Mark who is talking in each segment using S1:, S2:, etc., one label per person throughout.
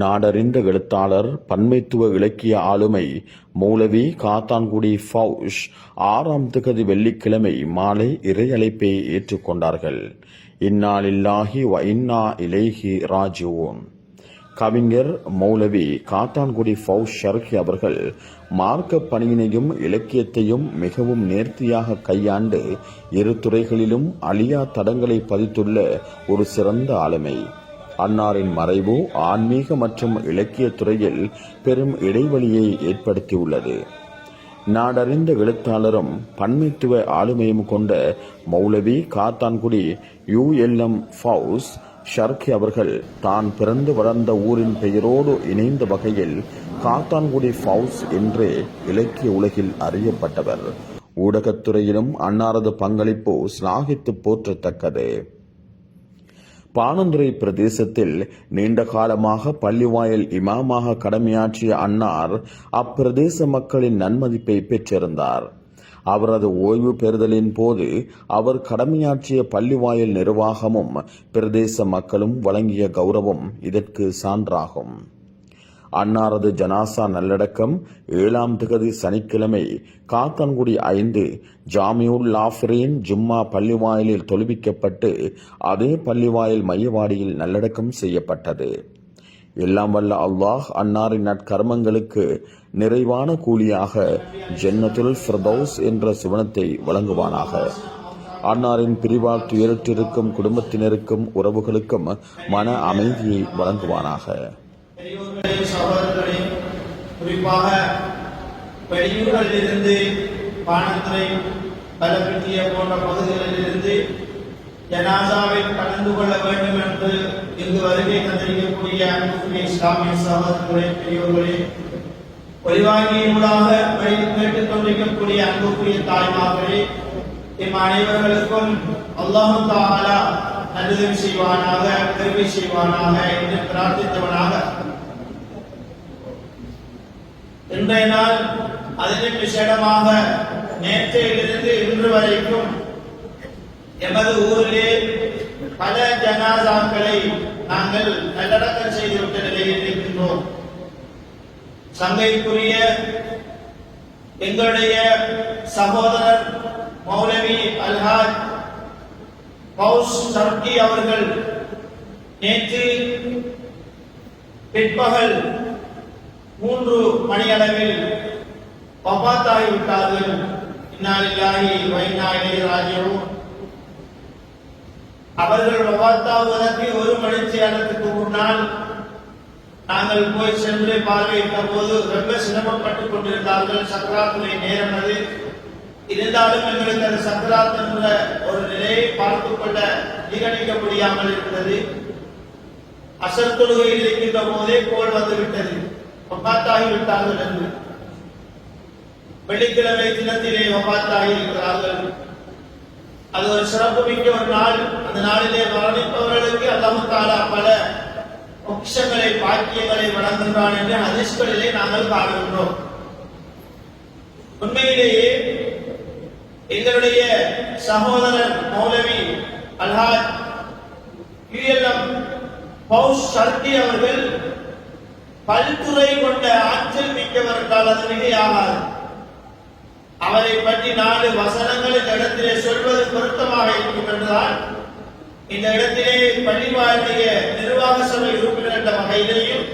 S1: நாடறிந்த எழுத்தாளர், பன்மைத்துவ இலக்கிய ஆளுமை மௌலவி காத்தான்குடி ஃபௌஷ் 6ஆம் திகதி வெள்ளிக்கிழமை மாலை இறையழைப்பை ஏற்றுக்கொண்டார்கள். இன்னா லில்லாஹி வ இன்னா இலைஹி ராஜிஊன். கவிஞர் மௌலவி காத்தான்குடி ஃபௌஷ் ஷர்கி அவர்கள் மார்க்க பணியினையும் இலக்கியத்தையும் மிகவும் நேர்த்தியாக கையாண்டு இரு துறைகளிலும் அழியா தடங்களை பதித்துள்ள ஒரு சிறந்த ஆளுமை. அன்னாரின் மறைவு ஆன்மீக மற்றும் இலக்கிய துறையில் பெரும் இடைவெளியை ஏற்படுத்தியுள்ளது. நாடறிந்த எழுத்தாளரும் பன்மைத்துவ ஆளுமையும் கொண்ட மௌலவி காத்தான்குடி ULM ஃபௌஷ் ஷர்கி அவர்கள் தான் பிறந்து வளர்ந்த ஊரின் பெயரோடு இணைந்த வகையில் காத்தான்குடி ஃபௌஷ் என்றே இலக்கிய உலகில் அறியப்பட்டவர். ஊடகத்துறையிலும் அன்னாரது பங்களிப்பு சிலாகித்து போற்றத்தக்கது. பாணந்துறை பிரதேசத்தில் நீண்ட காலமாக பள்ளிவாயல் இமாமாக கடமையாற்றிய அன்னார் அப்பிரதேச மக்களின் நன்மதிப்பை பெற்றிருந்தார். அவரது ஓய்வு பெறுதலின் போது அவர் கடமையாற்றிய பள்ளிவாயல் நிர்வாகமும் பிரதேச மக்களும் வழங்கிய கௌரவம் இதற்கு சான்றாகும். அன்னாரது ஜனாசா நல்லடக்கம் 7ஆம் திகதி சனிக்கிழமை காத்தான்குடி 5 ஜாமியுல் லாஃபிரீன் ஜும்மா பள்ளிவாயலில் தொழுவிக்கப்பட்டு அதே பள்ளிவாயல் மையவாடியில் நல்லடக்கம் செய்யப்பட்டது. எல்லாம் வல்ல அல்லாஹ் அன்னாரின் நற்கர்மங்களுக்கு நிறைவான கூலியாக ஜன்னத்துல் ஃபிர்தௌஸ் என்ற சுவனத்தை வழங்குவானாக. அன்னாரின் பிரிவால் துயரிட்டிருக்கும் குடும்பத்தினருக்கும் உறவுகளுக்கும் மன அமைதியை வழங்குவானாக.
S2: சகோதரர்களே, குறிப்பாக வெளியூர்களிலிருந்து பாணத்துறை, பலப்பிட்டிய போன்ற பகுதிகளிலிருந்து ஜனாசாவில் கலந்து கொள்ள வேண்டும் என்று இங்கு வருகை தந்திருக்கக்கூடிய அன்புக்குரிய இஸ்லாமிய சகோதரர்களே, பெரியோர்களே, ஒலிவாங்கியினூடாக கேட்டுக் கொண்டிருக்கக்கூடிய அன்புக்குரிய தாய்மார்களே, எம் அனைவர்களுக்கும் அல்லாஹு தஆலா நல்லுதவி செய்வானாக, கருவி செய்வானாக என்று பிரார்த்தித்தவனாக இன்றைய நாள் அதிலும் விசேடமாக நேற்றையிலிருந்து இன்று வரைக்கும் எமது ஊரிலே பல ஜனாசாக்களை நாங்கள் நல்லடக்கம் செய்துவிட்ட நிலையில் இருக்கின்றோம். சங்கைக்குரிய எங்களுடைய சகோதரர் மௌலவி அல்ஹாஜ் ஃபௌஷ் ஷர்கி அவர்கள் நேற்று பிற்பகல் 3 மணியளவில் வஃபாத்தாகிவிட்டார்கள். இன்னா லில்லாஹி வ இன்னா இலைஹி ராஜிஊன். அவர்கள் வஃபாத்தாவதற்கு 1 மணித்தியாலத்துக்கு முன்னால் நாங்கள் போய் சென்று பார்வையிட்ட போது ரொம்ப சிரமப்பட்டுக் கொண்டிருந்தார்கள். சக்கராத்துடைய நேரம் அது. இருந்தாலும் எங்களுக்கு அது சக்கராத் என்ற ஒரு நிலையை பார்த்துக் கொள்ள நிகழ்க்க முடியாமல் இருந்தது. அசர் தொழுகையில் இருக்கின்ற போதே கோல் வந்துவிட்டது, வஃபாத்தாகிவிட்டார்கள் என்று. வெள்ளிக்கிழமை தினத்திலே வஃபாத்தாகி இருக்கிறார்கள். அது ஒரு சிறப்பு மிக்க ஒரு நாள். அந்த நாளிலே மரணிப்பவர்களுக்கு அல்லாஹ் தஆலா பல பொக்கிஷங்களை, பாக்கியங்களை வழங்குகிறான் என்று ஹதீஸ்களிலே நாங்கள் காணுகின்றோம். உண்மையிலேயே எங்களுடைய சகோதரர் மௌலவி அல்ஹாஜ் ULM ஃபௌஷ் ஷர்கி அவர்கள் பல்துறை கொண்ட ஆற்றல் மிக்கவர் என்றால் அது மிகையாகாது. அவரை பற்றி 4 வசனங்கள் இந்த இடத்திலே சொல்வது பொருத்தமாக இருக்கும் என்றுதான் இந்த இடத்திலே பள்ளிவாயுடைய நிர்வாக சபை உறுப்பினர் என்ற வகையிலேயும்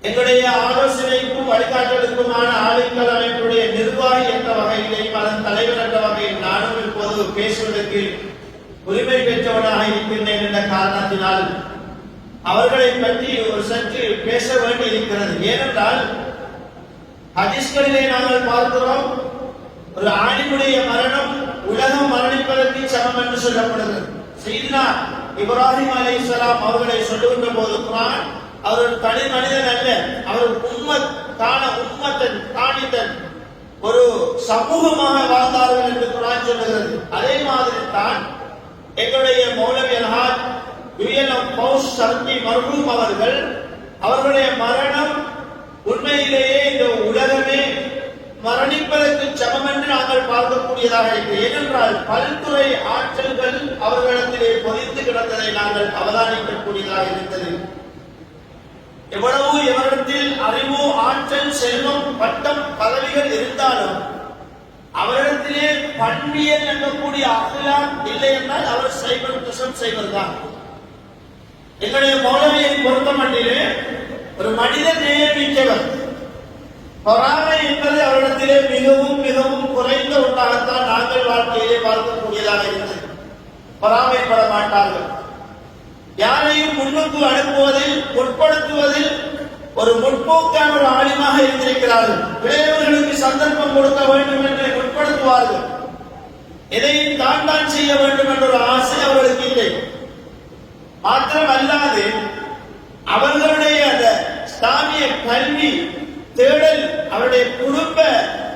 S2: எங்களுடைய ஆலோசனைக்கும் வழிகாட்டலுக்குமான ஆளுங்கள் அமைப்புடைய நிர்வாகி என்ற வகையிலேயும் அதன் தலைவர் என்ற வகையில் நானும் இப்போது பேசுவதற்கு உரிமை பெற்றவனாக இருக்கின்றேன் என்ற காரணத்தினால் அவர்களை பற்றி ஒரு சற்று பேச வேண்டி இருக்கிறது. ஏனென்றால் ஹதீஸ்களிலே நாங்கள் பார்க்கிறோம், ஒரு ஆணினுடைய மரணம் உலகம் மரணிப்பதற்கு சமம் என்று சொல்லப்படுகிறது. சையதுனா இப்ராஹிம் அலைஹிஸ்ஸலாம் அவர்களை சொல்லுகின்ற போது குர்ஆன் அவர் ஒரு தனி மனிதன் அல்ல, அவர் உம்மத்தன் ஒரு சமூகமாக வாழ்ந்தார்கள் என்று குர்ஆன் சொல்லுகிறது. அதே மாதிரி தான் எங்களுடைய மௌலவி அல்ஹாஜ் ULM ஃபௌஷ் ஷர்கி மர்ஹூம் அவர்களுடைய மரணம் உண்மையிலேயே இந்த உலகமே மரணிப்பதற்கு சமம் என்று நாங்கள் பார்க்கக்கூடியதாக இருக்கிறது. ஏனென்றால் பல்துறை ஆற்றல்கள் அவர்களிடத்திலே பொதித்து கிடந்ததை நாங்கள் அவதானிக்கக்கூடியதாக இருந்தது. எவ்வளவு எவரிடத்தில் அறிவு, ஆற்றல், செல்வம், பட்டம், பதவிகள் இருந்தாலும் அவரிடத்திலே பண்பியல் எண்ணக்கூடிய அகலாம் இல்லை என்றால் அவர் சைபர் குசம் செய்வதுதான். எங்களுடைய மௌலவியை பொறுத்த மட்டிலே ஒரு மனித நேயமிக்கவர். பொறாமை என்பது அவரிடத்திலே மிகவும் மிகவும் குறைந்த ஒன்றாகத்தான் நாங்கள் வாழ்க்கையிலே பார்க்கக்கூடியதாக இருந்தது. பொறாமைப்பட மாட்டார்கள். யாரையும் முன்னுக்கு அனுப்புவதில், முற்படுத்துவதில் ஒரு முற்போக்கான ஒரு ஆலிமாக இருந்திருக்கிறார்கள். இளையவர்களுக்கு சந்தர்ப்பம் கொடுக்க வேண்டும் என்று முற்படுத்துவார்கள். எதையும் தான் செய்ய வேண்டும் என்ற ஒரு ஆசை அவர்களுக்கு இல்லை. மாத்திரமல்லாது அவர்களுடைய அந்த இஸ்லாமிய கல்வி தேடல் அவருடைய குடும்ப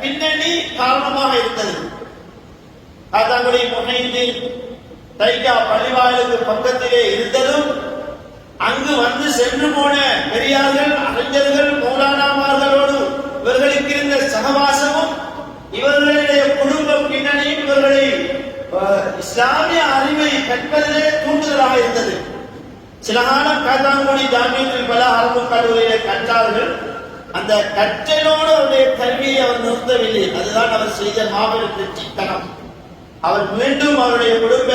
S2: பின்னணி காரணமாக இருந்தது. காத்தாங்குடி முஹைதீன் தைக்கா பள்ளிவாயிலுக்கு பக்கத்திலே இருந்ததும் அங்கு வந்து சென்று போன பெரியார்கள், அறிஞர்கள், மௌலானாமார்களோடு இவர்களுக்கு இருந்த சகவாசமும் இவர்களுடைய குடும்ப பின்னணியும் இவர்களை இஸ்லாமிய அறிவை கற்பதிலே தூண்டுதலாக இருந்தது. சில காலம் காத்தாங்குடி ஜாமியத்தில் பல அரபு கல்லூரியிலே கற்றார்கள். அந்த கற்றலோடு அவருடைய கல்வியை அவர் நிறுத்தவில்லை. அதுதான் அவர் செய்த மாபெரும் வெற்றித்தனம். அவர் மீண்டும் அவருடைய குடும்ப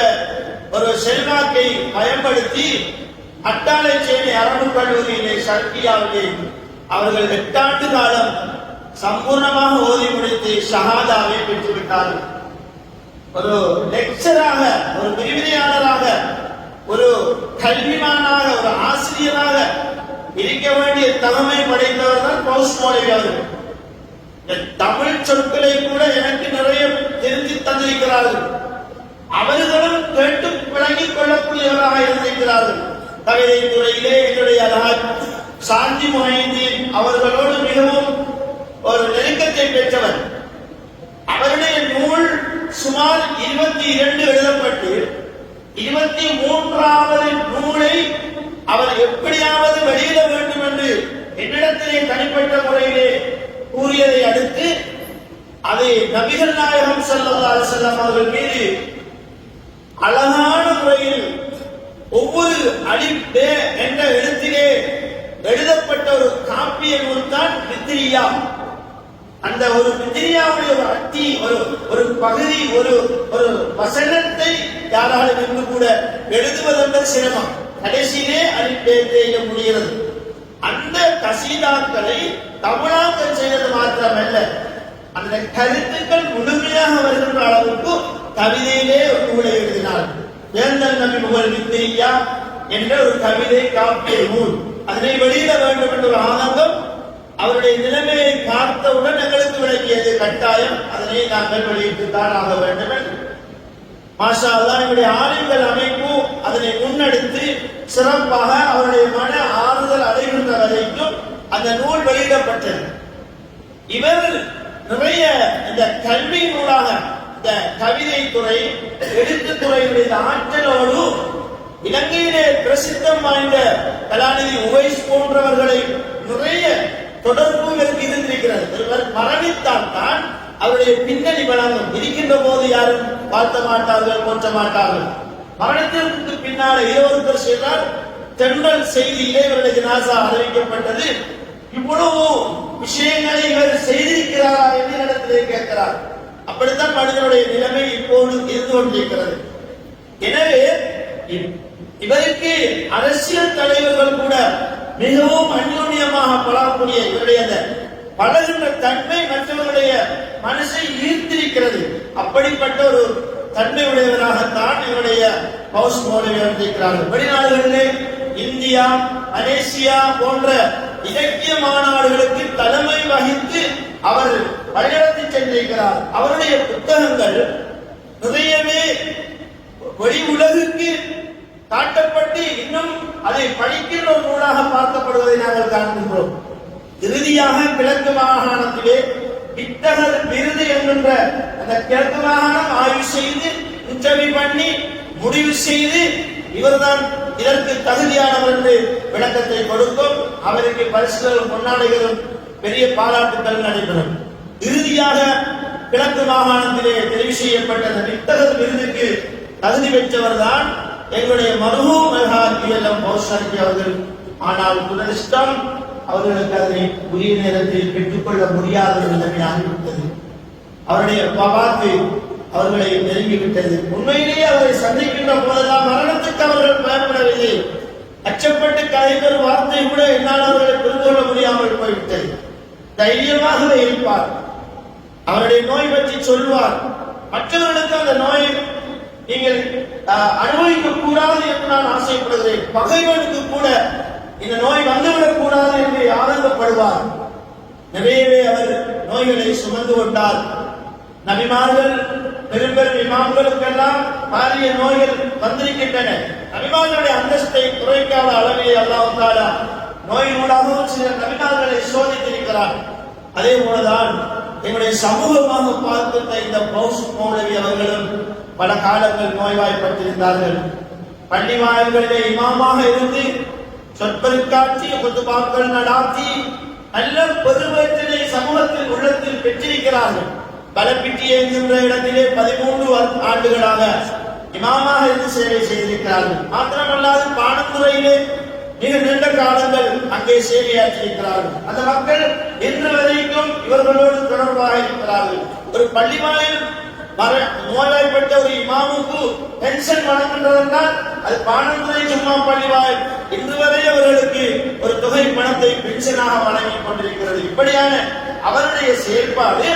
S2: ஒரு செல்வாக்கை பயன்படுத்தி அட்டாளை சேனை அரபு கல்லூரியிலே சர்க்கியாவிலே அவர்கள் 8 ஆண்டு காலம் சம்பூர்ணமாக ஓதி முடித்து ஷஹாதாவை பெற்றுவிட்டார்கள். ஒரு லெக்சராக, ஒரு விரிவுரையாளராக, ஒரு கல்விமானாக, ஒரு ஆசிரியராக இருக்க வேண்டிய தகமை படைத்தவர் தான் பவுஸ் மௌலவி அவர்கள். தமிழ் சொற்களை கூட எனக்கு நிறைய தெரிந்து தந்திருக்கிறார்கள். அவர்களும் கேட்டு விளங்கிக் கொள்ளக்கூடியவராக இருந்திருக்கிறார்கள். கவிதை துறையிலே என்னுடைய அல்ஹாஜ் சாந்தி முஹைதீன் அவர்களோடு மிகவும் ஒரு நெருக்கத்தை பெற்றவர். அவருடைய நூல் சுமார் 22 எழுதப்பட்டு 23வது நூலை அவர் எப்படியாவது வெளியிட வேண்டும் என்று என்னிடத்திலே தனிப்பட்ட முறையிலே கூறியதை அடுத்து அதை நபிகள் நாயகம் ஸல்லல்லாஹு அலைஹி வஸல்லம் அவர்கள் மீது அழகான முறையில் ஒவ்வொரு அலிஃப் பே என்ற எழுத்திலே எழுதப்பட்ட ஒரு காப்பிய நூல் தான் பித்ரியா. அந்த ஒரு பித்ரியாவுடைய ஒரு அத்தி, ஒரு பகுதி, ஒரு வசனத்தை யாராலும் இன்று கூட எழுதுவதென்ற சிரமம். கடைசியிலே அலிஃப் பே செய்ய முடிகிறது. அந்த கசீதாக்களை தமிழாக்கம் செய்வது மாத்திரமல்ல, அந்த கருத்துக்கள் முழுமையாக வருகின்ற அளவுக்கு கவிதையிலே ஒரு நூலை எழுதினார். வேந்தல் நபி புகழ் வித்ரியா என்ற ஒரு கவிதை காப்பிய நூல். அதனை வெளியிட வேண்டும் என்ற ஒரு ஆனந்தம் அவருடைய நிலைமையை பார்த்தவுடன் எங்களுக்கு விளக்கியது. கட்டாயம் அதனை நாங்கள் வெளியிட்டுத்தான் ஆக வேண்டும் என்று மாஷா அல்லாஹ் எங்களுடைய ஆலிம்கள் அமைப்பு அதனை முன்னெடுத்து சிறப்பாக அவருடைய மன ஆறுதல் அடைகின்ற வரைக்கும் அந்த நூல் வெளியிடப்பட்டது. இவர் நிறைய இந்த கல்வி நூலாக இந்த கவிதை துறை, எழுத்து துறையுடைய ஆற்றலோடு இலங்கையிலே பிரசித்தம் வாய்ந்த கலாநிதி உவைஸ் போன்றவர்களை நிறைய தொடர்புகளுக்கு இருந்திருக்கிறது. ஒருவர் மரணித்தால் தான் அவருடைய பின்னணி வழங்கும். இருக்கின்ற போது யாரும் வாழ்த்த மாட்டார்கள், போற்ற மாட்டார்கள். மரணத்திற்கு பின்னால ஒருவர் செய்தால் தென்றல் செய்தியிலே இவருடைய ஜனாசா அறிவிக்கப்பட்டது. இவ்வளவு விஷயங்களை இவர் செய்திருக்கிறாரா என்று இடத்திலே கேட்கிறார். அப்படித்தான் மனிதனுடைய நிலைமை இப்போது இருந்து கொண்டிருக்கிறது. எனவே இவருக்கு அரசியல் தலைவர்கள் கூட மிகவும் அந்யோன்யமாக பழகக்கூடிய இவருடைய பழகின்ற தன்மை மற்றவர்களுடைய மனசை ஈர்த்திருக்கிறது. அப்படிப்பட்ட ஒரு தன்மை உடையவராகத்தான் இவருடைய பவுஸ் மௌலவி இருக்கிறார்கள். வெளிநாடுகளிலே இந்தியா, மலேசியா போன்ற இலக்கிய மாநாடுகளுக்கு தலைமை வகித்து அவர் வழிநடத்தி சென்றிருக்கிறார். அவருடைய புத்தகங்கள் நிறையவே வெளி உலகுக்கு காட்டப்பட்டு இன்னும் அதை படிக்கின்ற ஒரு நூலாக பார்க்கப்படுவதை நாங்கள் காண்கின்றோம். இறுதியாக கிழக்கு மாகாணத்திலே வித்தகர் விருது என்கின்ற அந்த கிழக்கு மாகாணம் ஆய்வு செய்து இன்டர்வியூ பண்ணி முடிவு செய்து இவர்தான் இதற்கு தகுதியானவர் என்று விளக்கத்தை கொடுக்கும். அவருக்கு பரிசுகளும் பொன்னாடைகளும் பெரிய பாராட்டுகள் நடைபெறும். இறுதியாக கிழக்கு மாகாணத்திலே தெரிவு செய்யப்பட்ட அந்த வித்தகர் விருதுக்கு தகுதி பெற்றவர் தான் எங்களுடைய மருஹூம் அல்ஹாஜ் QLM பௌஷாரி அவர்கள். ஆனால் துரதிர்ஷ்டம் அவர்களுக்கு அதனை உரிய நேரத்தில் பெற்றுக்கொள்ள முடியாத ஒரு நிலைமையாகிவிட்டது. அவருடைய பாபாத்து அவர்களை நெருங்கிவிட்டது. உண்மையிலேயே அவரை சந்திக்கின்ற போதெல்லாம் மரணத்துக்கு அவர்கள் பயப்படவில்லை. அச்சப்பட்டு கதைப்பெரு வார்த்தை கூட என்னால் அவர்களை புரிந்து கொள்ள முடியாமல் போய்விட்டது. தைரியமாக இருப்பார். அவருடைய நோய் பற்றி சொல்வார். மற்றவர்களுக்கு அந்த நோயை நீங்கள் அனுபவிக்க கூடாது என்று நான் ஆசைப்படுகிறேன். பகைவனுக்கு கூட இந்த நோய் வந்துவிடக் கூடாது என்று ஆனந்தப்படுவார். நிறையவே அவர் நோய்களை சுமந்து கொண்டார். நபிமார்கள் பெரும் பெரும் இமாம்களுக்கெல்லாம் பாரிய நோய்கள் வந்திருக்கின்றன. நபிமார்களுடைய அந்தஸ்தை குறைக்காத அளவிலே அல்லாஹ் தஆலா நோயினூடாகவும் சில நபிமார்களை சோதித்திருக்கிறார். அதே போலதான் எங்களுடைய சமூகமாக பார்க்கின்ற இந்த பௌஸ் மௌலவி அவர்களும் பல காலங்கள் நோய்வாய்ப்பட்டிருந்தார்கள். பள்ளி வாயில்களிலே இமாமாக இருந்து சொற்பொழிக்காட்சி குத்துபாக்கள் நடாத்தி நல்ல பெருமத்தினை சமூகத்தில் உள்ளத்தில் பெற்றிருக்கிறார்கள். பலப்பிட்டி என்கின்ற இடத்திலே 13 ஆண்டுகளாக இமாமாக இருந்து சேவை செய்திருக்கிறார்கள். மாத்திரமல்லாது பானத்துறையிலே மிக நீண்ட காலங்கள் அங்கே சேவையாற்றியிருக்கிறார்கள். அந்த மக்கள் இன்று வரைக்கும் இவர்களோடு தொடர்பாக இருக்கிறார்கள். ஒரு பள்ளிவாயில் நோய்வாய்ப்பட்ட ஒரு இமாமுக்கு பென்ஷன் வழங்குகின்றதென்றால் அது பானத்துறை ஜும்மா பள்ளிவாயில் இன்று வரை அவர்களுக்கு ஒரு தொகை பணத்தை பென்ஷனாக வழங்கிக் கொண்டிருக்கிறது. இப்படியான அவருடைய செயல்பாடு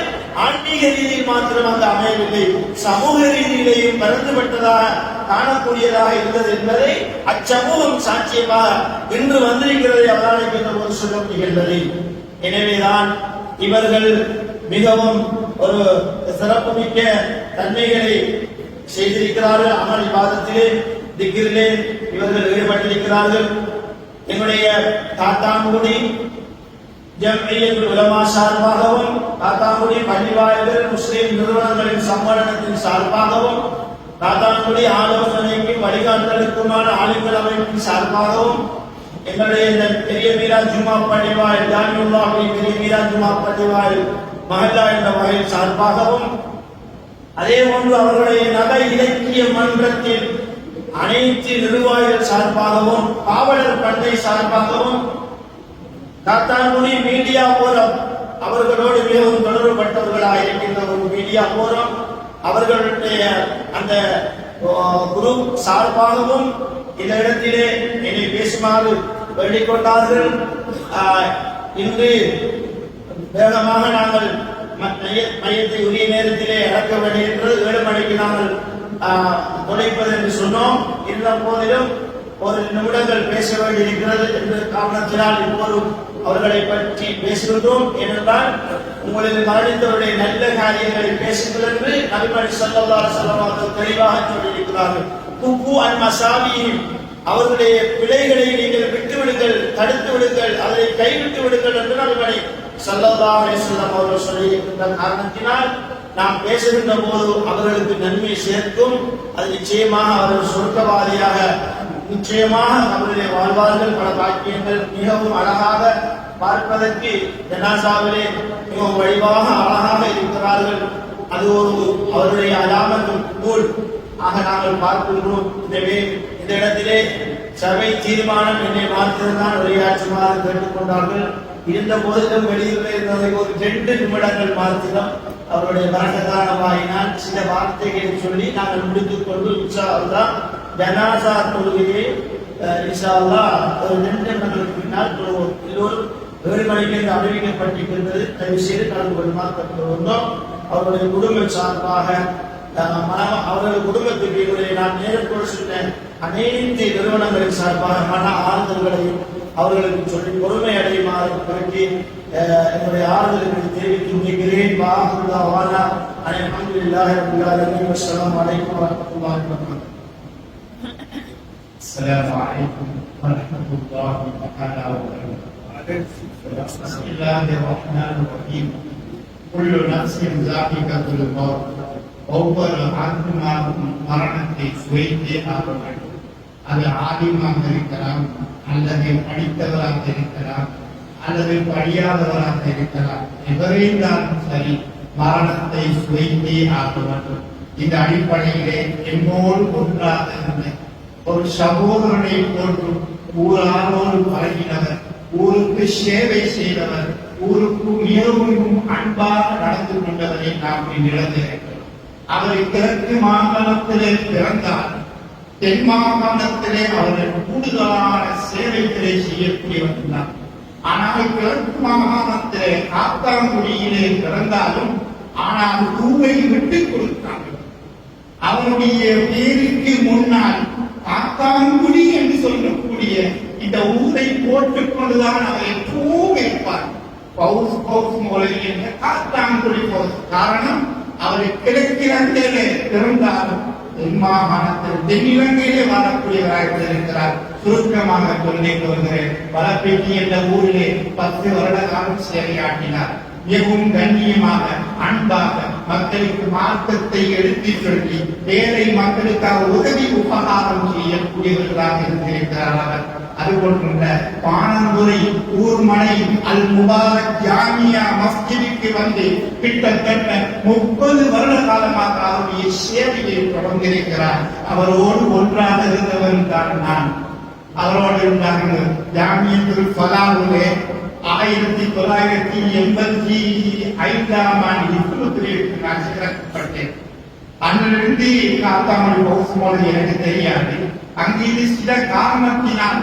S2: ஆன்மீக ரீதியில் மாத்திரம் அங்கு அமையவில்லை, சமூக ரீதியிலேயும் பரந்துபட்டதாக காணக்கூடியதாக இருந்தது என்பதை அச்சமூகம் சாட்சியமாக இன்று வந்திருக்கிறதை அவதானிக்கின்ற போது சொல்ல முடிகின்றது. எனவேதான் இவர்கள் மிகவும் ஒரு சிறப்புமிக்க தன்மைகளை செய்திருக்கிறார்கள். அமல் இபாதத்திலே திக்ரிலே இவர்கள் ஈடுபட்டிருக்கிறார்கள். எங்களுடைய காத்தான்குடி ஜம்இய்யத்துல் உலமா சார்பாகவும் காத்தான்குடி பள்ளிவாயல்கள் முஸ்லிம் நிறுவனங்களின் சம்மேளனத்தின் சார்பாகவும் காத்தான்குடி ஆலோசனைக்கு வழிகாட்டலுக்குமான ஆலிம்கள் அமைப்பின் சார்பாகவும் எங்களுடைய இந்த பெரிய மீரா ஜும்மா பள்ளிவாயல் ஜாமியுல்லாஹி பெரிய மீரா ஜும்மா பள்ளிவாயல் மஹல்லா என்ற வகையில் சார்பாகவும் அதே போன்று அவர்களுடைய நல இலக்கிய மன்றத்தில் அனைத்து நிர்வாகிகள் சார்பாகவும் காவலர் பண்டை சார்பாகவும் காத்தான்குடி மீடியா போரம் அவர்களோடு மிகவும் தொடர்புபட்டவர்களாக இருக்கின்ற ஒரு மீடியா போரம் அவர்களுடைய அந்த குரூப் சார்பாகவும் இந்த இடத்திலே என்னை பேசுமாறு வேண்டிக் கொண்டார்கள். இன்று வேகமாக நாங்கள் மையத்தை உரிய நேரத்திலே அடக்க வேண்டியிருக்கிறது. 7 மணிக்கு நாங்கள் தொலைப்பது என்று சொன்னோம். இருந்த போதிலும் ஒரு நிமிடங்கள் பேச வேண்டியிருக்கிறது என்ற காரணத்தினால் இப்போது அவர்களை பற்றி பேசுகின்றோம். ஏனென்றால் உங்களுக்கு மரணித்தவருடைய நல்ல காரியங்களை பேசுங்கள் என்று நபிகள் ஸல்லல்லாஹு அலைஹி வஸல்லம் அவர்கள் தெளிவாக சொல்லியிருக்கிறார்கள். குஃபு அன் மசாபிஹிம், அவர்களுடைய பிழைகளை நீங்கள் விட்டுவிடுங்கள், தடுத்து விடுங்கள், அதை கைவிட்டு விடுங்கள் என்று நபிகள் ஸல்லல்லாஹு அலைஹி வஸல்லம் அவர்கள் சொல்லியிருக்கின்ற காரணத்தினால் நாம் பேசுகின்ற போது அவர்களுக்கு நன்மை சேர்க்கும். அது நிச்சயமாக அவர்கள் சொர்க்கவாதியாக நிச்சயமாக அவருடைய வாழ்வார்கள். பல பாக்கியங்கள் மிகவும் அழகாக பார்ப்பதற்கு ஜனாசாவிலே மிகவும் வடிவாக அழகாக இருக்கிறார்கள். அது ஒரு அவருடைய அலாமத்தும் நூல் ஆக நாங்கள் பார்க்கின்றோம். எனவே இந்த இடத்திலே சபை தீர்மானம் என்னை மாற்றிருந்தான் உரையாற்றுமாறு கேட்டுக்கொண்டார்கள். இருந்த போதிலும் வெளியில் இருந்ததை ஒரு 2 நிமிடங்கள் மாத்திரம் அவருடைய வரகத்தான வாயினால் சில வார்த்தைகளை சொல்லி நாங்கள் முடித்துக் கொண்டு இன்ஷா அல்லாஹ் ஜனாசா தொழுகையை இன்ஷா அல்லாஹ் ஒரு 2 நிமிடங்களுக்கு பின்னால் தொழுவோம். எல்லோரும் 7 மணிக்கு அறிவிக்கப்பட்டிருக்கிறது. தயவு செய்து கலந்து கொள்ளுமாறு கேட்டுக்கொண்டோம். அவருடைய குடும்ப சார்பாக அவர்கள் குடும்பத்துக்கு நான் நேரத்தோடு சொன்ன அனைத்து நிறுவனங்களின் சார்பாக மன ஆறுதல்களையும் அவர்களுக்கு சொல்லி பொறுமை அடையுமாறு பிறகு என்னுடைய ஆறுதல்களை தெரிவித்து முடிக்கிறேன். வாஹுல்லாஹ் அல்ஹம்துலில்லாஹி ரப்பில் ஆலமீன். அஸ்ஸலாமு அலைக்கும் வரஹ்மத்துல்லாஹி வபரகாத்துஹு.
S3: السلام عليكم ورحمة الله تعالى وبركاته. بسم الله الرحمن الرحيم. كل نفس ذائقة الموت. ஒவ்வொரு ஆத்மாவும் மரணத்தை சுவைத்தே ஆக வேண்டும். அது ஆலிமாக இருக்கலாம், அல்லது படித்தவராக இருக்கலாம், அல்லது படியாதவராக இருக்கலாம். எவரையும் சரி மரணத்தை சுவைத்தே ஆக வேண்டும். இந்த அடிப்படையிலே என்னோடு ஒன்றாக இருந்த ஒரு சகோதரனை போன்று ஊராரோடு பழகினவர், ஊருக்கு சேவை செய்தவர், ஊருக்கு மிகவும் அன்பாக நடந்து கொண்டவரை நாம் இழந்திருக்கிறோம். அவர் கிழக்கு மாகாணத்திலே பிறந்தார். தென் மாகாணத்திலே அவர்கள் கூடுதலான சேவைகளை செய்யக்கூடியவர்கள். ஆனால் கிழக்கு மாகாணத்திலே காத்தாங்குடியிலே பிறந்தாலும் ஆனால் ஊரை விட்டுக் கொடுத்தார்கள். அவருடைய பேருக்கு முன்னால் காத்தாங்குடி என்று சொல்லக்கூடிய இந்த ஊரை போட்டுக் கொண்டுதான் அவர் எப்பவும் இருப்பார். காத்தாங்குடி காரணம் அவர் கிழக்கிழங்கையிலே பிறந்தாலும் தென் மாகாணத்தில் தென்னிலங்கையிலே வாழக்கூடியவராக இருக்கிறார். சுருக்கமாக சொல்லிட்டு வருகிறேன். வளப்பெட்டி என்ற ஊரிலே 10 வருட காலம் சேவையாற்றினார். மிகவும் கண்ணியமாக அன்பாக மக்களுக்கு மார்க்கத்தை எடுத்து சொல்லி ஏழை மக்களுக்காக உதவி உபகாரம் செய்யக்கூடியவர்களாக இருந்திருக்கிறார் அவர். அதுபோன்ற பாணந்துறை ஊர்மனை அல் முபாரக் ஜாமியா மஸ்ஜிதுக்கு வந்து கிட்டத்தட்ட 30 வருட காலமாக அவருடைய சேவையை தொடர்ந்திருக்கிறார். அவரோடு ஒன்றாக இருந்தவர் தான் நான். அவரோடு இருந்தார்கள் ஜாமியத்துல் ஃபலாஹிலே 1985ஆம் ஆண்டு நான் சேர்க்கப்பட்டேன். அன்றிலிருந்து காத்தாமொழி பௌசமோடு எனக்கு தெரியாது. அங்கு சில காரணத்தினால்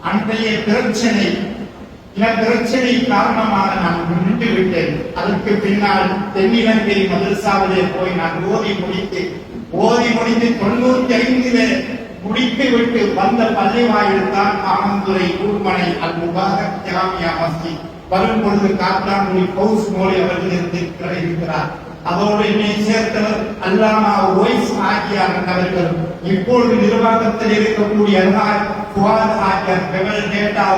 S3: அன்றைய பிரச்சனை காரணமாக நான் நின்று விட்டேன். அதற்கு பின்னால் தென்னிலங்கை மதரசாவிலே போய் நான் ஓதி முடித்து 95 முடித்து விட்டு வந்த பள்ளிவாயில் தான் ஆனந்துரை ஊர்மனை அல் முபாரக் ஜாமியா மஸ்ஜித். வரும் பொழுது காத்தாங்குடி பௌஸ் மோலி அவர்கள் இருக்கிறார். அதோடு என்னை சேர்த்தவர் அல்லாமா ஓய்ஸ் ஆகியார் அவர்கள். இப்பொழுது நிர்வாகத்தில் இருக்கக்கூடிய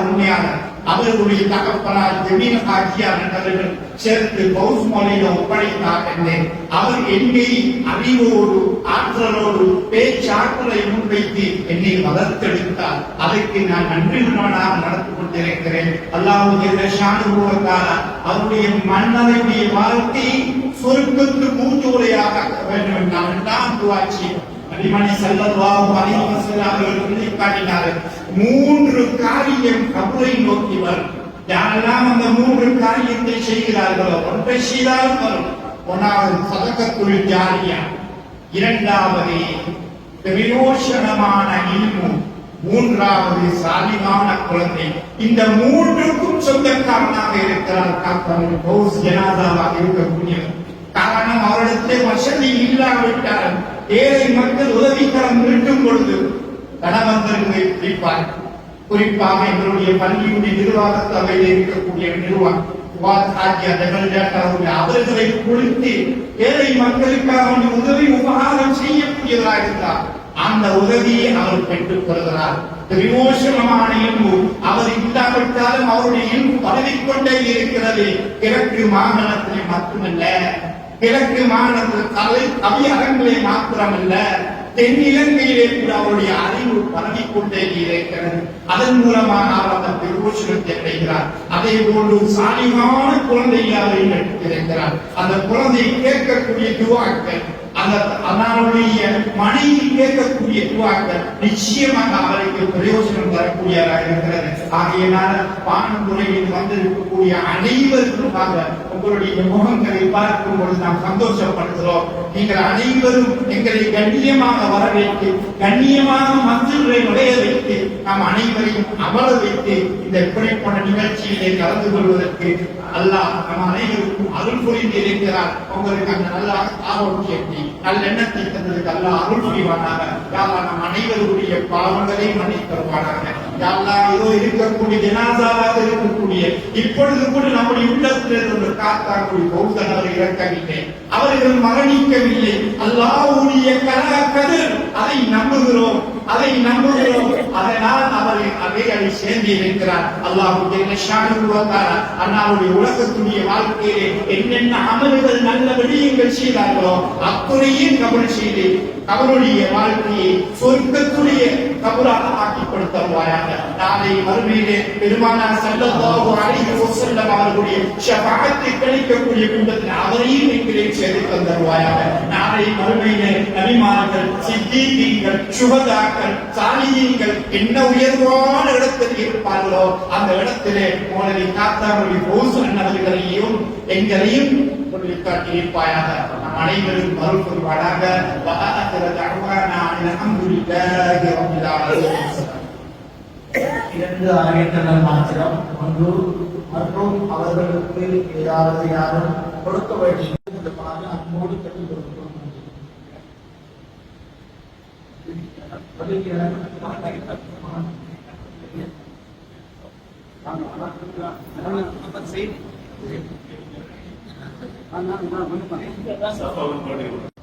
S3: உண்மையாளர் அவர்களுடைய தகப்பனார் ஜமீன் ஆகியார் அவர்கள் சேர்த்து பௌஸ் மொழியில ஒப்படைத்தார் என்றேன். அவர் என்னை அறிவோடு ஆற்றலோடு பேச்சாற்றலை முன்வைத்து என்னை வளர்த்தெடுத்தார். அதற்கு நான் நன்றியுள்ளவனாக நடந்து கொண்டிருக்கிறேன். அவருடைய மன்னரையுடைய வாழ்க்கை சொர்க்கத்து மூச்சோலையாக வேண்டும் நான் தான் துவாச்சி அடிமணி ஸல்லல்லாஹு அலைஹி வஸல்லம் அவர்கள் சொல்லி காட்டினார்கள். 3 காரியம் கபரை நோக்கி வரும். யாரெல்லாம் அந்த 3 காரியத்தை செய்கிறார்களோ ஒன்றை செய்தாலும் வரும். ஒன்றாவது சதகத்துல் ஜாரியா, இரண்டாவது பிரயோசனமான இல்மு, மூன்றாவது சாலிமான குழந்தை. இந்த 3க்கும் சொந்தக்காரனாக இருக்கிறார் காத்தாங்குடி பௌஸ் ஜனாதாவாக இருக்கக்கூடியவர். காரணம் அவரிடத்திலே வசதி இல்லாவிட்டாலும் ஏழை மக்கள் உதவிக்கரம் நீட்டும் பொழுது கணவந்தர்களை குறிப்பார். குறிப்பாக எங்களுடைய பள்ளியுடைய நிர்வாகத்தில் இருக்கக்கூடிய நிர்வாகம் அவர்களை குறித்து ஏழை மக்களுக்காக உதவி உபகாரம் செய்யக்கூடியவராக இருந்தார். அந்த உதவியை அவர் பெற்றுக் கொள்கிறார். விமோசனமான இன்பு அவர் இல்லாவிட்டாலும் அவருடைய இன்பு பரவிக்கொண்டே இருக்கிறது. கிழக்கு மாகாணத்திலே மட்டுமல்ல, கிழக்கு மாகாணத்தில் கவி அரங்கிலே மாத்திரமல்ல, தென்னிலங்கையிலே கூட அவருடைய அறிவு பரவிக்கொண்டே இருக்கிறது. அதன் மூலமாக அவர் அந்த பிரயோசனத்தை அடைகிறார். அதே போன்று சாலிமான குழந்தையாக இருக்கிறார். அந்த குழந்தை கேட்கக்கூடிய துவாக்கள், அந்த அவருடைய மனைவி கேட்கக்கூடிய துவாக்கள் நிச்சயமாக அவருக்கு பிரயோஜனம் தரக்கூடியதாக இருக்கிறது. ஆகையினால பானந்துறையில் வந்திருக்கக்கூடிய அனைவருக்குமாக உங்களுடைய முகங்களை பார்க்கும் பொழுது நாம் சந்தோஷப்படுகிறோம். நீங்கள் அனைவரும் எங்களை கண்ணியமாக வரவேற்று கண்ணியமாக மஞ்சளை நுழைய வைத்து நாம் அனைவரையும் அமர வைத்து இந்த இப்படிப்பட்ட நிகழ்ச்சியிலே கலந்து கொள்வதற்கு அல்லாஹ் நம் அனைவருக்கும் அருள் புரிந்து இருக்கிறார். உங்களுக்கு அந்த நல்ல ஆரோக்கியத்தை நல்ல எண்ணத்தை தந்ததுக்கு அல்லாஹ் அருள் புரிவானாக. யாரா நம் அனைவருடைய பாவங்களை மன்னித்து தருவானாக. யாரா ஏதோ இருக்கக்கூடிய ஜனாசாவாக இருக்கக்கூடிய இப்பொழுது கூட நம்முடைய உள்ளத்தில் ஒரு காத்தாங்குடி பௌத்தன் அவர் இறக்கவில்லை, அவர்கள் மரணிக்கவில்லை. அல்லாஹ்வுடைய கதிர் அதை நம்புகிறோம். அதனால் அவைகளை சேர்ந்து இருக்கிறார். அல்லாஹ்வுடைய உலகத்துடைய வாழ்க்கையிலே என்னென்ன அமல்கள் நல்ல விடயங்கள் செய்தார்களோ அத்துறையும் கபல் செய்து அவருடைய வாழ்க்கையை சொர்க்கத்துடைய கபராக ஆக்கி கொடுத்தருவாயாக. நாளை மறுமையிலே பெருமானார் ஸல்லல்லாஹு அலைஹி வஸல்லம் அவர்களுடைய ஷஃபாஅத்தை கிடைக்கக்கூடிய கூட்டத்தில் அவரையும் எங்களை சேர்த்து தந்தருவாயாக. நாளை மறுமையிலே நபிமார்கள், சித்தீகீன்கள், சுஹதாக்கள், சாலிஹீன்கள் என்ன உயர்வான இடத்தில் இருப்பார்களோ அந்த இடத்திலே மௌலவி காத்தாமொழி போசு அண்ணவர்களையும் எங்களையும் காட்டியிருப்பாயாக. நம் அனைவரும் மறுள் புரிவாடாக.
S4: இரண்டு அறிவித்தனர் மாத்திரம். ஒன்று, மற்றும் அவர்களுக்கு ஏதாவது யாரும் கொடுக்க வேண்டிய அன்போடு கற்றுக் கொடுக்கிறோம்.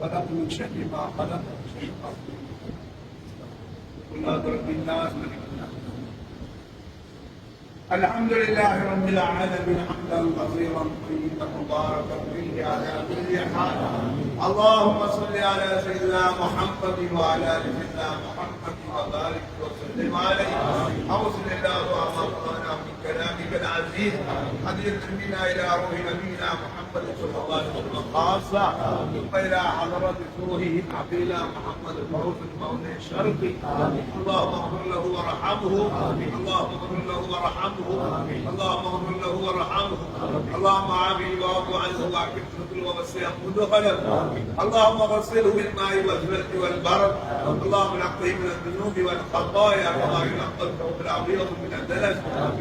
S5: خلق من شر ما خلق رب الناس ملك الناس. الحمد لله رب العالمين حمدا كثيرا طيبا مباركا فيه على كل حال. اللهم صل على سيدنا محمد وعلى ال سيدنا محمد وبارك وسلم عليه. اوصل الله امرنا من كلامك العزيز حديث بنا الى روح نبينا محمد صلى الله عليه وسلم خاصه ثم الى حضره روحه حبيبنا محمد فوز المولى الشرقي. اللهم اغفر له وارحمه. اللهم اغفر له وارحمه. اللهم اغفر له وارحمه. اللهم عافه واعف عنه واكف نزله ووسع مدخله. اللهم غسله بالماء والثلج والبرد. اللهم نقه من الذنوب والخطايا كما ينقى الثوب الابيض من الدنس.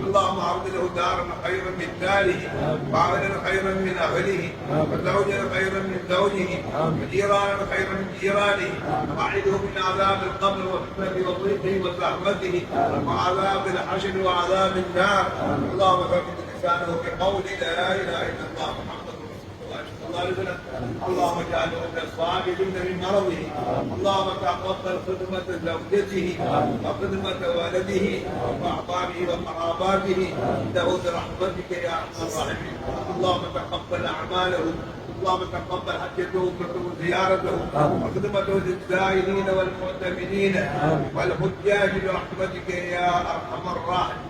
S5: اللهم اعد له دارا خيرا من داره واهلا خيرا من اهله وزوجا خيرا من زوجه وجيرانا خيرا من جيرانه. واعده من عذاب القبر والفتنه وضيقه وزحمته وعذاب الحشر وعذاب النار. اللهم ثبت لسانه بقول لا اله الا الله محمد رسول الله صلى الله عليه وسلم. اللهم اجعله من الصابرين من مرضه. اللهم تقبل خدمه زوجته وخدمه ولده واعضائه وقراباته انه برحمتك يا ارحم الراحمين. اللهم تقبل اعماله. اللهم تقبل حجته وزيارته وخدمته للزائرين والمعتمرين والحجاج برحمتك يا ارحم الراحمين.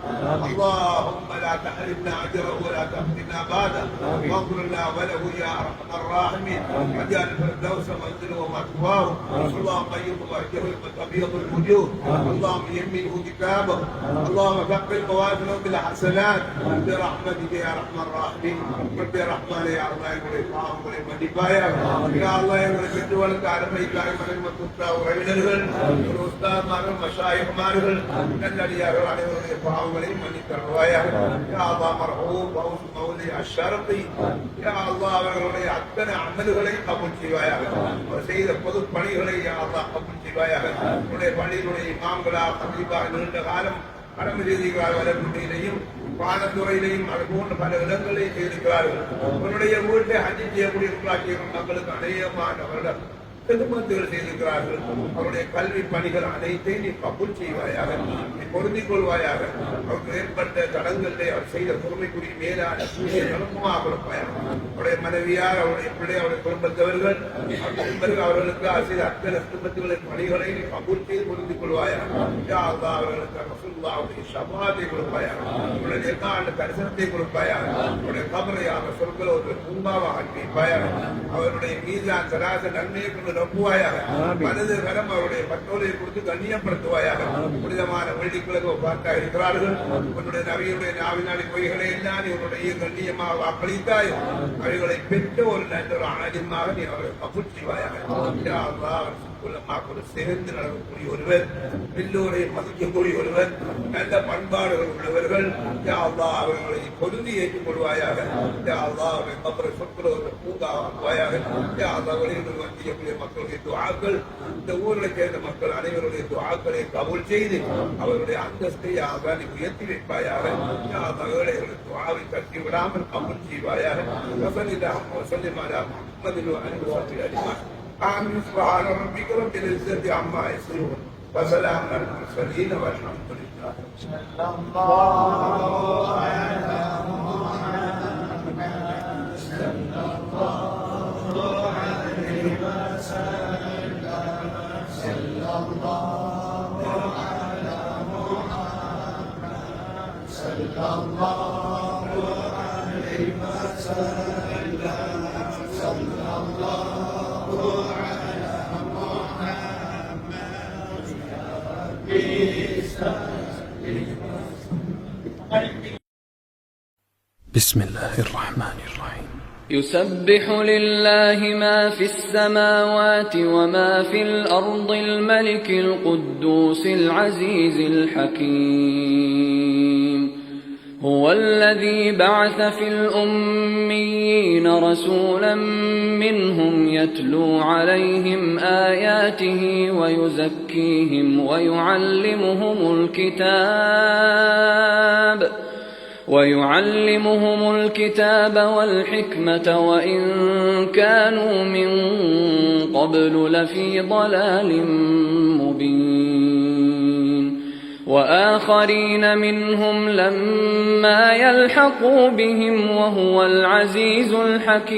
S5: اللهم لا تحرمنا اجره ولا تفتنا بعده. واغفر لنا وله يا ارحم الراحمين. واجعل الفردوس منزله ومثواه. اللهم طيب وجهه وتبيض الوجوه. اللهم يمنه كتابه. اللهم ثقل موازنه بالحسنات برحمتك يا ارحم الراحمين. رب الرحمن يا الله உங்களை மன்னிப்பாயாக. எங்களை பெற்றுவளுக்கு அருமை தாய்மலை மற்றும் உறவினர்கள், உஸ்தாத்மார்கள், மஷாயிக்மார்கள், நல்லடியார்கள் அனைவருடைய பாவங்களை மன்னித்தருவாயாக. அவர்களுடைய அத்தனை அமல்களை கபூல் செய்வாயாக. அவர் செய்த பொது பணிகளை கபூல் செய்வாயாக. உன்னுடைய பணிகளுடைய இமாம்களா கண்டிப்பாக நீண்ட காலம் கடமை செய்திகளால் வளர்ச்சியிலையும் பாடத்துறையிலையும் அது போன்ற பல இடங்களையும் செய்திருக்கிறார்கள். உன்னுடைய வீட்டை ஹஜ் செய்யக்கூடிய மக்களுக்கு அநேகமானவர்கள் செதுமத்துகள் செய்திருக்கிறார்கள். அவருடைய கல்வி பணிகள் அனைத்தையும் நீ கபூல் செய்வாயாக, நீ பொருந்திக் கொள்வாயாக. அவருக்கு ஏற்பட்ட தடங்களிலே அவர் செய்த பொறுமைக்குரிய மேலான நலமாக கொடுப்பாயாக. அவருடைய மனைவியார், அவருடைய பிள்ளை, அவருடைய குடும்பத்தவர்கள், அவர்களுக்கு செய்த அத்தனை குடும்பத்துகளின் பணிகளை நீ கபூல் செய்து பொருந்திக் கொள்வாயாக. அவர்களுக்கு ரசூலுல்லாஹ்வுடைய ஷஃபாஅத்தை கொடுப்பாயாக. அவருடைய தரிசனத்தை கொடுப்பாயாக. அவருடைய கபரையாக சொற்களோடு பூங்காவாக வைப்பாயாக. அவருடைய மீதான சராச நன்மையை கொண்டு நம்புவாயாக. மனது கரம் அவருடைய பட்டோலை கொடுத்து கண்ணியப்படுத்துவாயாக. புனிதமான வெள்ளிக்கிழமை பார்க்க இருக்கிறார்கள். உன்னுடைய நபியுடைய நாவினாடி பொய்களை எல்லாம் உன்னுடைய கண்ணியமாக வாக்களித்தாய். அவைகளை பெற்ற ஒரு நல்ல ஒரு ஆதிமாக நீ அவரை கபூல் செய்வாயாக. சேர்ந்து நடக்கக்கூடிய ஒருவர், எல்லோரை மதிக்கக்கூடிய ஒருவர், நல்ல பண்பாடுகள் உள்ளவர்கள், அவர்களை பொருந்தி ஏற்றுக் கொள்வாயாக. பூங்காவாயாக மக்களுடைய துஆக்கள், இந்த ஊர்களை சேர்ந்த மக்கள் அனைவருடைய துஆக்களை கபூல் செய்து அவருடைய அந்தஸ்தை நீ உயர்த்தி வைப்பாயாக. அவர்களை துஆவை தட்டி விடாமல் கபூல் செய்வாயாக. آمين. سبحان ربك رب العزة عما يصفون وسلام على المرسلين والحمد لله.
S4: صلى الله على محمد
S6: بسم الله الرحمن الرحيم.
S7: يسبح لله ما في السماوات وما في الأرض الملك القدوس العزيز الحكيم. هو الذي بعث في الأميين رسولا منهم يتلو عليهم آياته ويعلمهم الكتاب والحكمة وإن كانوا من قبل لفي ضلال مبين. وآخرين منهم لما يلحقوا بهم وهو العزيز الحكيم.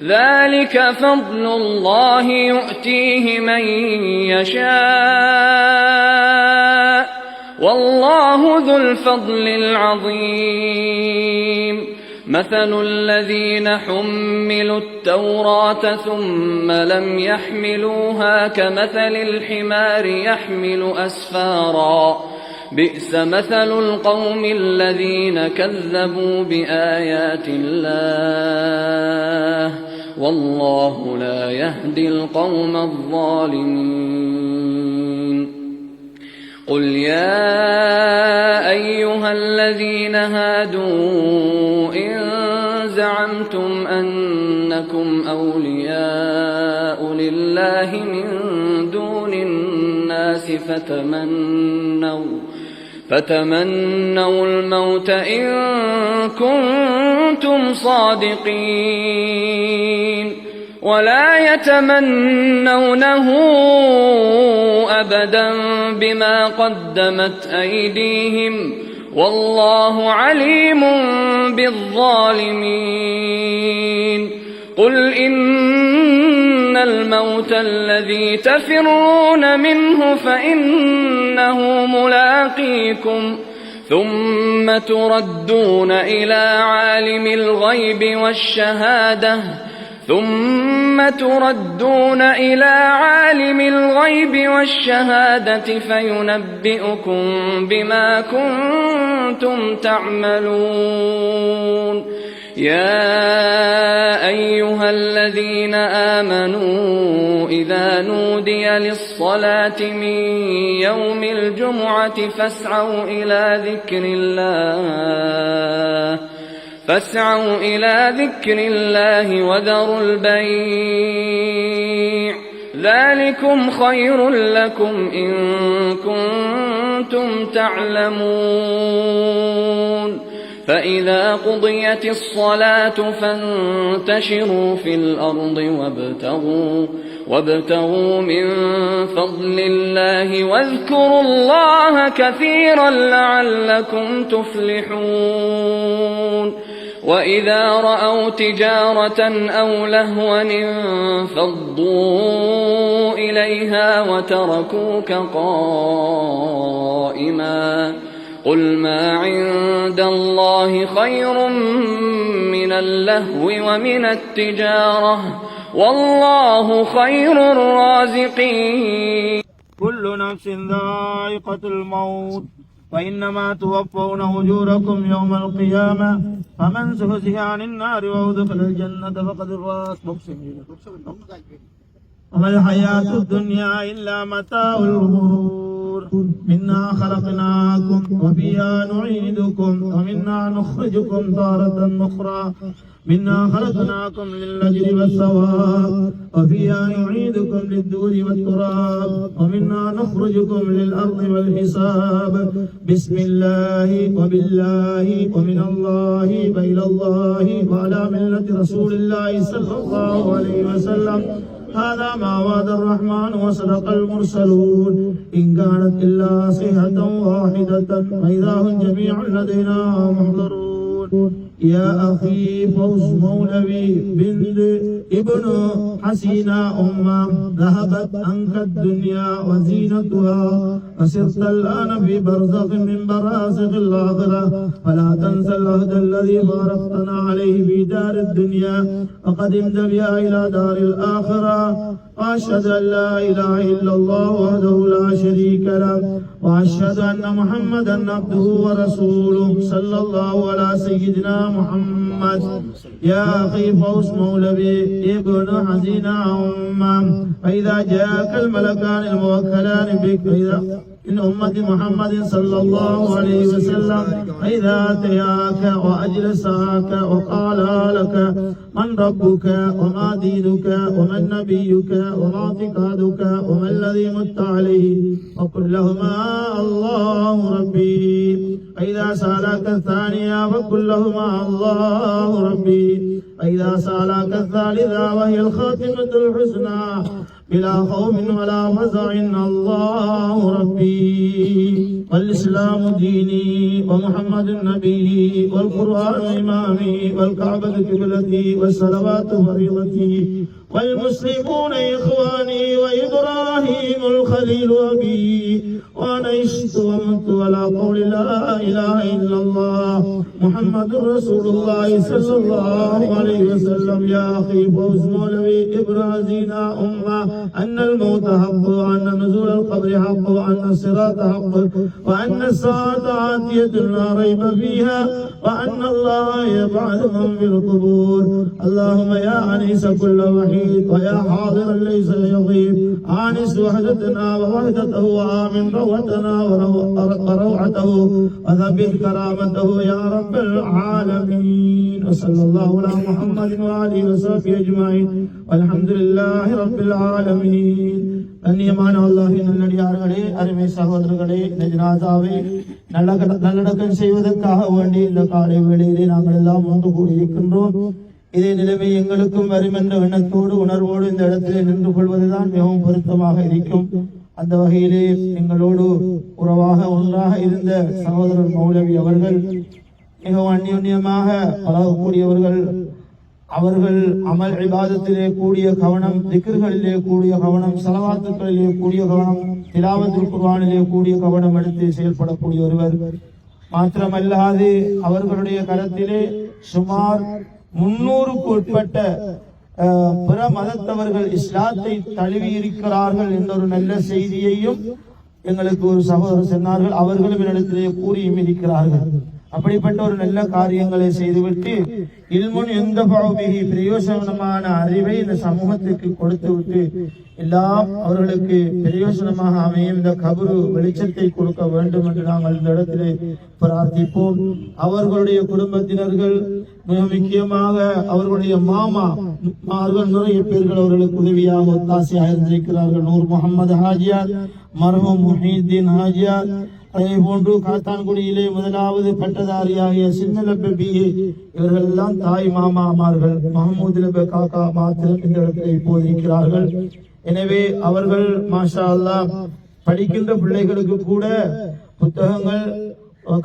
S7: ذلك فضل الله يؤتيه من يشاء والله ذو الفضل العظيم. مثل الذين حملوا التوراة ثم لم يحملوها كمثل الحمار يحمل أسفارا بئس مثل القوم الذين كذبوا بآيات الله والله لا يهدي القوم الظالمين. قل يا أيها الذين هادوا إن زعمتم أنكم أولياء لله من دون الناس فتمنوا الموت إن كنتم صادقين ولا يتمنونه أبدا بما قدمت أيديهم والله عليم بالظالمين. قل إن الموت الذي تفرون منه فإنه ملاقيكم ثم تردون إلى عالم الغيب والشهادة فينبئكم بما كنتم تعملون. يا أيها الذين آمنوا إذا نودي للصلاة من يوم الجمعة فاسعوا إلى ذكر الله وذروا البيع ذلكم خير لكم إن كنتم تعلمون. فإذا قضيت الصلاة فانتشروا في الأرض وابتغوا من فضل الله واذكروا الله كثيرا لعلكم تفلحون. وإذا رأوا تجارة أو لهوا انفضوا إليها وتركوك قائما قل ما عند الله خير من اللهو ومن التجارة والله خير الرازقين.
S2: كل نفس ذائقة الموت وإنما توفون أجوركم يوم القيامة فمن زحزح عن النار وأدخل الجنة فقد فاز. وما الحياة الدنيا إلا متاع الغرور. منا خلقناكم وفيها نعيدكم ومنا نخرجكم تارة أخرى. منا خلقناكم للأجر والثواب وفيها نعيدكم للدور والتراب ومنا نخرجكم للأرض والحساب. بسم الله وبالله ومن الله وإلى الله وعلى ملة رسول الله صلى الله عليه وسلم. هذا ما وعد الرحمن وصدق المرسلون. إن كانت إلا صيحة واحدة وإذا هم جميع لدينا محضرون. يا أخي فوز مولوي بنت ابن حسينة أمة ذهبت عنك الدنيا وزينتها وصرت الآن في برزخ من برازخ الآخرة فلا تنسى العهد الذي باركتنا عليه في دار الدنيا وقدمت بها إلى دار الآخرة.
S8: وأشهد أن لا إله إلا الله وحده لا شريك له وأشهد أن محمدا عبده ورسوله صلى الله على سيدنا محمد يا أخي فوز مولوي ابن حزين أمام فإذا جاءك الملكان الموكلان بك من أمة محمد صلى الله عليه وسلم فإذا أتياك وأجلساك وقال لك من ربك وما دينك ومن نبيك وما اعتقادك وما الذي مت عليه وقل لهما الله ربي فإذا سألك الثانية فقل لهما الله ربي فإذا سألك الثالثة وهي الخاتمة الحسنى بلا خوف ولا فزع الله ربي والإسلام ديني ومحمد نبيي والقرآن إمامي والكعبة قبلتي والصلوات فريضتي والمسلمون إخواني وإبراهيم الخليل أبي وأنا عشت ومت على قول لا إله إلا الله محمد رسول الله صلى الله عليه وسلم يا أخي فوز مولوي إبراهيم أمة أن الموت حق وأن نزول القبر حق وأن الصراط حق وأن الساعة آتية لا ريب فيها وأن الله يبعث من في القبور اللهم يا أنيس كل وحيد ويا حاضرا ليس يغيب آنس وحدتنا ووحدته وآمن روعتنا وروعته وثبت كرامته يا رب العالمين وصلى الله على محمد وآله وصحبه أجمعين والحمد لله رب العالمين கண்ணியமான அல்லாஹ்வின் நல்லடியார்களே, அருமை சகோதரர்களே, இந்த ஜனாசாவை நல்லடக்கம் செய்வதற்காக வேண்டி இந்த காலை வேளையிலே நாங்கள் எல்லாம் ஒன்று கூடியிருக்கின்றோம். இதே நிலைமை எங்களுக்கும் வரும் என்ற எண்ணத்தோடு உணர்வோடு இந்த இடத்திலே நின்று கொள்வதுதான் மிகவும் பொருத்தமாக இருக்கும். அந்த வகையிலே எங்களோடு உறவாக ஒன்றாக இருந்த சகோதரர் மௌலவி அவர்கள் மிகவும் அந்யோன்யமாக பழகக்கூடியவர்கள். அவர்கள் அமல் இபாதத்திலே கூடிய கவனம், திக்ர்களிலே கூடிய கவனம், ஸலவாத்துக்களிலே கூடிய கவனம், திலாவத்துல் குர்ஆனிலே கூடிய கவனம் எடுத்து செயல்படக்கூடிய ஒருவர். மாத்திரமல்லாது அவர்களுடைய கரத்திலே சுமார் 300க்கு உட்பட்ட பிற மதத்தவர்கள் இஸ்லாத்தை தழுவி இருக்கிறார்கள் என்ற ஒரு நல்ல செய்தியையும் எங்களுக்கு ஒரு சகோதரர் சொன்னார்கள். அவர்களும் என்னிடத்திலே கூறியும் இருக்கிறார்கள். அப்படிப்பட்ட ஒரு நல்ல காரியங்களை செய்துவிட்டு இல்முன் எந்த பகுதியை பிரயோசனமான அறிவை இந்த சமூகத்திற்கு கொடுத்து விட்டு எல்லாம் அவர்களுக்கு பிரயோசனமாக அமையும் இந்த கபரு வெளிச்சத்தை கொடுக்க வேண்டும் என்று நாங்கள் இந்த இடத்திலே பிரார்த்திப்போம். அவர்களுடைய குடும்பத்தினர்கள், மிக முக்கியமாக அவர்களுடைய மாமார்கள் நிறைய பேர்கள் அவர்களுக்கு உதவியாக ஒத்தாசையாக இருந்திருக்கிறார்கள். நூர் முகமது ஹாஜியார், மர்ஹூம் முஹீதீன் ஹாஜியார், அதே போன்று காத்தான்குடியிலே முதலாவது பட்டதாரியாகிய சின்னலப்ப பிஏ, இவர்கள் எல்லாம் தாய் மாமாமார்கள். மஹமூது லப்ப காக்கா மாத்திரம் இந்த இடத்தில் இப்போது இருக்கிறார்கள். எனவே அவர்கள் மாஷா அல்லாஹ் படிக்கின்ற பிள்ளைகளுக்கு கூட புத்தகங்கள்,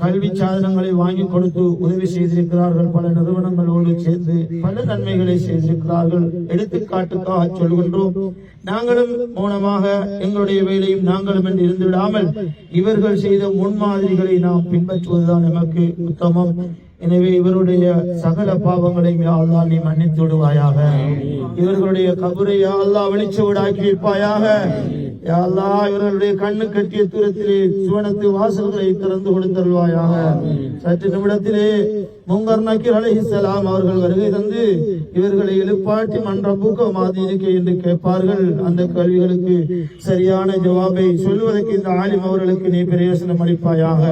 S8: கல்வி சாதனங்களை வாங்கி கொடுத்து உதவி செய்திருக்கிறார்கள். பல நிறுவனங்களோடு சேர்ந்து பல நன்மைகளை செய்திருக்கிறார்கள். எடுத்துக்காட்டுக்காக சொல்கின்றோம். நாங்களும் மௌனமாக எங்களுடைய வேலையும் நாங்களும் என்று இருந்து விடாமல் இவர்கள் செய்த முன்மாதிரிகளை நாம் பின்பற்றுவதுதான் நமக்கு உத்தமம். எனவே இவருடைய சகல பாவங்களையும் யா அல்லாஹ் நீ மன்னித்து விடுவாயாக. இவர்களுடைய கபரை யா அல்லாஹ் வெளிச்சவடாக்கி வைப்பாயாக. யா அல்லாஹ் இவர்களுடைய கண்ணு கட்டிய தூரத்திலே சுவனத்து வாசல்களை திறந்து கொடுத்தருள்வாயாக. சற்று நிமிடத்திலே முங்கர் நக்கீர் அலைஹிஸ்ஸலாம் அவர்கள் வருகை தந்து இவர்களை எழுப்பாட்டி மன்றபுக்க மாதீனுக்கு என்று கேட்பார்கள். அந்த கேள்விகளுக்கு சரியான ஜவாபை சொல்வதற்கு இந்த ஆலிம் அவர்களுக்கு நீ பிரயோசனம் அளிப்பாயாக.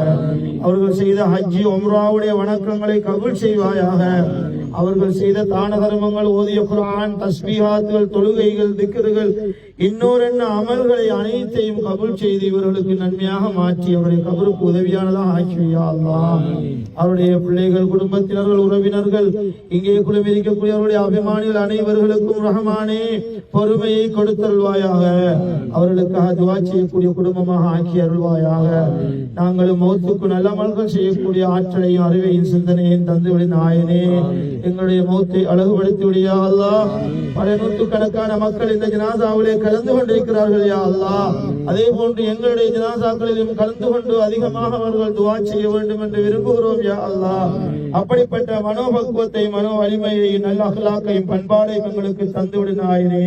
S8: அவர்கள் செய்த ஹஜ்ஜி உம்ராவுடைய வணக்கங்களை கபூல் செய்வாயாக. அவர்கள் செய்த தான தர்மங்கள், ஓதிய குர்ஆன், தஸ்பீஹாத்துகள், தொழுகைகள், திக்ருகள், இன்னொரு அமல்களை அனைத்தையும் கபூல் செய்து இவர்களுக்கு நன்மையாக மாற்றி அவருடைய கபருக்கு உதவியானதாக ஆக்கியா அல்லாஹ். அவருடைய பிள்ளைகள், குடும்பத்தினர்கள், உறவினர்கள், இங்கே குழுமிருக்கக்கூடிய அவருடைய அபிமானிகள் அனைவர்களுக்கும் ரஹ்மானே பொறுமையை கொடுத்தருள்வாயாக. அவர்களுக்காக துஆ செய்யக்கூடிய குடும்பமாக ஆக்கி அருள்வாயாக. நாங்களும் மௌத்துக்கு நல்ல அமல்கள் செய்யக்கூடிய ஆற்றலையும் அறிவையும் சிந்தனையும் தந்துவிட நாயனே, எங்களுடைய மௌத்தை அழகுபடுத்தி விடியா அல்லாஹ். பல நூற்றுக்கணக்கான மக்கள் இந்த ஜனாசாவிலே கலந்து கொண்டிருக்கிறார்கள் யா அல்லாஹ். அதே போன்று எங்களுடைய ஜனாசாக்களிலும் கலந்து கொண்டு அதிகமாக அவர்கள் துஆ செய்ய வேண்டும் என்று விரும்புகிறோம் யா அல்லாஹ். அப்படிப்பட்ட மனோபக்குவத்தை, மனோ வலிமையை, நல்ல அகலாக்கையும் பண்பாடையும் எங்களுக்கு தந்துவிடு நாயனே.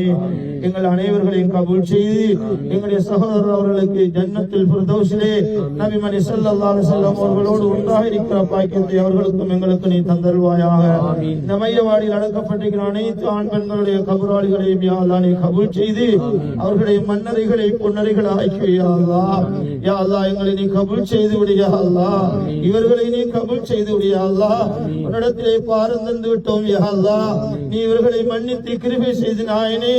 S8: எங்கள் அனைவர்களையும் கபூல் செய்து எங்களுடைய சகோதரர் அவர்களுக்கு ஜன்னத்துல் ஃபிர்தௌஸிலே நபி முஹம்மது ஸல்லல்லாஹு அலைஹி வஸல்லம் அவர்களோடு ஒன்றாக இருக்கிற பாக்கியத்தை அவர்களுக்கும் எங்களுக்கு நீ தந்தருள்வாயாக. இந்த மையவாடியில் அடக்கப்பட்டிருக்கிற அனைத்து ஆண் பெண்களுடைய கபராளிகளையும் யா அல்லாஹ் நீ கபூல் செய்து அவர்களுடைய மன்னரைகளை பொன்னரைகள் ஆக்கி யா அல்லாஹ். யா அல்லாஹ் எங்களை நீ கபூல் செய்து விடு யா அல்லாஹ். இவர்களை நீ கபூல் செய்து விடு யா அல்லாஹ். உன்னிடத்திலே பாரம் தந்து விட்டோம் யா அல்லாஹ். நீ இவர்களை மன்னித்து கிருபை செய்து நாயனே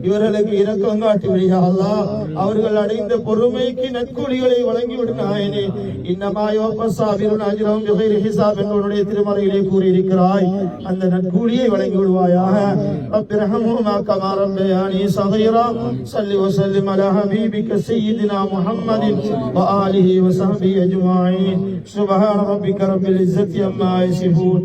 S8: இவர்களுக்கு இரக்கம் காட்டி விடு யா அல்லாஹ். அவர்கள் அடைந்த பொறுமைக்கு நற்கூலிகளை வழங்கிவிடு நாயனே. இன்னமா யுவஃபஸ் ஸாபிரூன அஜ்ரஹும் பிகைரி ஹிசாப் என்று உன்னுடைய திருமறையிலே கூறியிருக்கிறாய். அந்த நற்கூலியை வழங்கி விடுவாயாக. ரப்பிர்ஹம்ஹுமா கமா ரப்பயானி ஸகீரா. ஸல்லி வ ஸல்லிம் அலா ஹபீபிக ஸய்யிதினா முஹம்மதின் வ ஆலிஹி வ ஸஹ்பிஹி அஜ்மாஈன். சுப்ஹான ரப்பிக ரப்பில் இஸ்ஸத்தி அம்மா யசிஃபூன்.